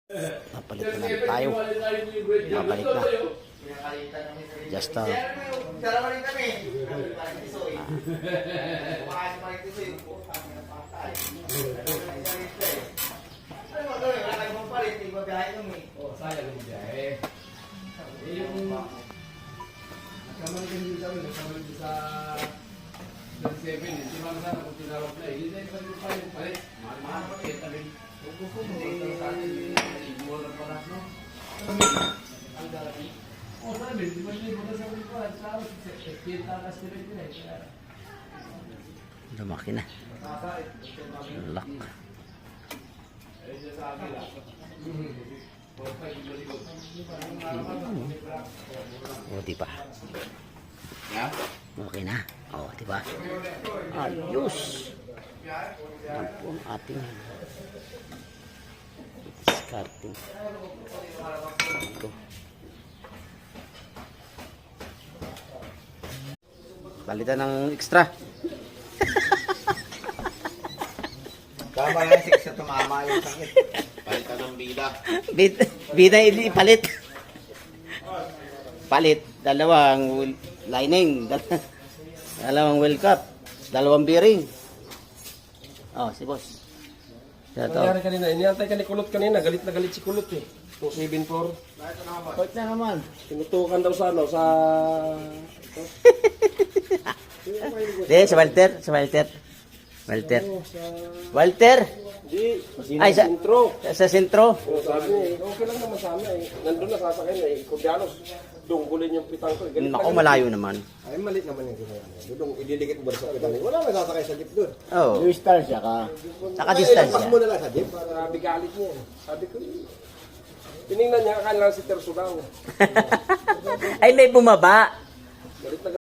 Papalit na lang tayo. Babalik na. Just lumaki na. Lock. O, diba? Okay na. O, diba? Ayos. Yan po ang ating discarding. Ito. Palitan ng extra. Tama yan, sa tumama yung sakit. Palitan ng bida. Bida hindi palit. Palit. Dalawang lining. Dalawang wheel cap. Dalawang bearing. Oh, si boss. Nangyari kanina, iniantay ka ni Kulot kanina. Galit na galit si Kulot eh. 274. Bakit na naman? Tinutukan daw sa ano, sa... Di, sa Walter. Sa Walter. Walter. Walter! Di, Ay, sa intro. Sa sentro. Sabi niya, okay lang naman sana eh. Nandun na sasakay na eh. Kurdianos, dungkulin yung pitang ko. Galit na Naku, galit. malayo naman. Ay, malit naman yung ginagawa. Doon, ididikit mo ba sa kapitan? Wala may sasakay sa jeep doon. Oh. Distansya ka. Saka distansya. Ilampas mo na lang sa jeep. Sabi galit niya eh. Sabi ko, tinignan niya, akala lang si Terso daw. Ay, may bumaba.